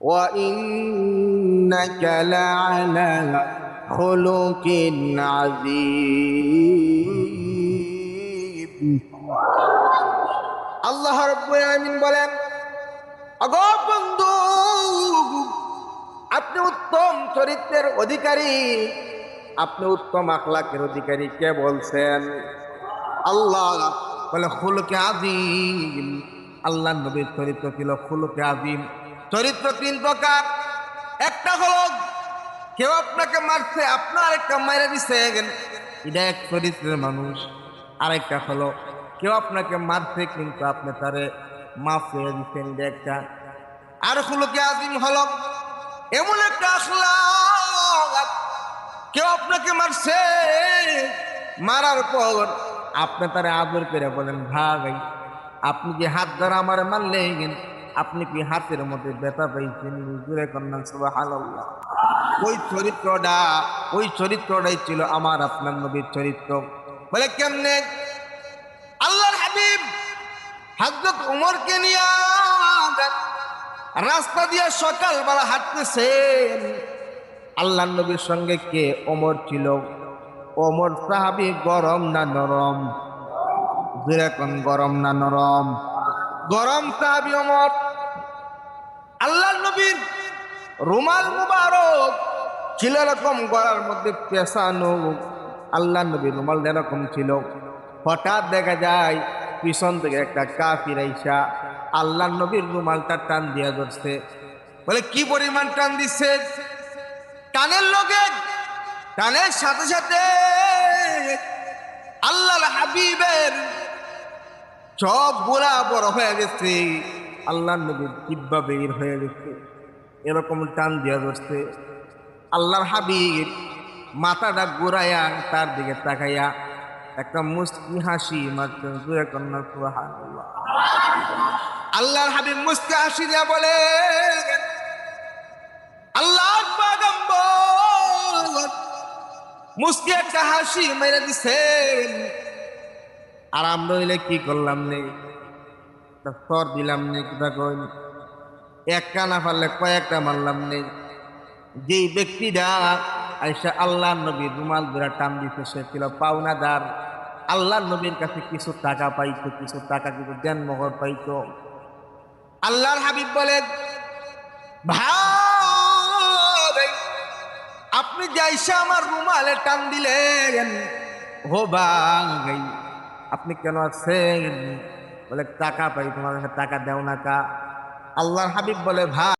وإنك لعلى خلق عظيم আল্লাহ রাব্বুল আলামিন বলেন, আগো বন্ধু, আপনি উত্তম চরিত্রের অধিকারী, আপনি উত্তম আখলাকের অধিকারী। কে বলছেন? আল্লাহ। বলে খুলুকে আযীম। আল্লাহ নবীর চরিত্র ছিল খুলুকে আযীম। চরিত্র তিন প্রকার। একটা হলো কেউ আপনাকে মারছে, আপনার একটা মাইরা দিছে, এটা এক চরিত্রের মানুষ। আরেকটা হলো কেউ আপনাকে মারছে কিন্তু আপনি তারে মাফ করে দিচ্ছেন, এটা একটা। আর খুলুকে আযীম হলো এমন একটা আখলাক, কেউ আপনাকে মারছে, মারার পর আপনি তারে আদর করে বলেন, ভাই আপনি যে হাত দ্বারা আমার মারলেন, আপনি কি হাতের মধ্যে ব্যথা পাইছেন? জোরে কন্যা সুবহানাল্লাহ। ওই চরিত্রটাই ছিল আমার আপনার নবীর চরিত্র। বলে কেমনে? আল্লাহর হাবিব হযরত ওমরকে নিয়ে রাস্তা দিয়ে সকালবেলা হাঁটতেছেন। আল্লাহর নবীর সঙ্গে কে? ওমর ছিল। ওমর সাহাবী গরম না নরম? জোরে কোন গরম না নরম? গরম সাহাবী ওমর। আল্লাহর নবীর রুমাল মুবারক ছিল এরকম গলার মধ্যে পেঁচানো। আল্লাহর নবীর রুমাল এরকম ছিল। হঠাৎ দেখা যায় পিছন থেকে একটা কাফির আইসা আল্লাহর নবীর রুমালটা টান দিয়া ধরছে। বলে কি পরিমাণ টান দিচ্ছে! টানের লগে, টানের সাথে সাথে আল্লাহর হাবিবের চোখ গোলা বড় হয়ে গেছে, আল্লাহর নবীর জিহ্বা বের হয়ে গেছে, এরকম টান দিয়া ধরছে। আল্লাহর হাবিব মাথাটা ঘুরাইয়া তার দিকে তাকাইয়া একটা মুস্কি হাসি মারছেন। জোরে কন্যা সুবহানাল্লাহ। আল্লাহর হাবিব মুস্কি হাসি দিয়া বলে, আল্লাহর পয়গম্বর মুস্কি একটা হাসি মেরে দিছেন, আর আমরা হইলে কি করলাম নেই, সর দিলাম নেই, কিবা কইন একটা না পারলে কয়েকটা মারলাম নেই। যেই ব্যক্তিটা আইসা আল্লাহর নবীর রুমাল ধরে টান দিতে, সে ছিল পাওনাদার। আল্লাহর নবীর কাছে কিছু টাকা পাইতো, কিছু টাকা কিছু দেন মোহর পাইতো। আল্লাহর হাবিব বলেন, ভাই আপনি যাইসা আমার রুমালে টান দিলেন, ও ভাই আপনি কেন আছেন? বলে টাকা পাই, তোমার কাছে টাকা দেও না কা? আল্লাহর হাবিব বলে, ভাই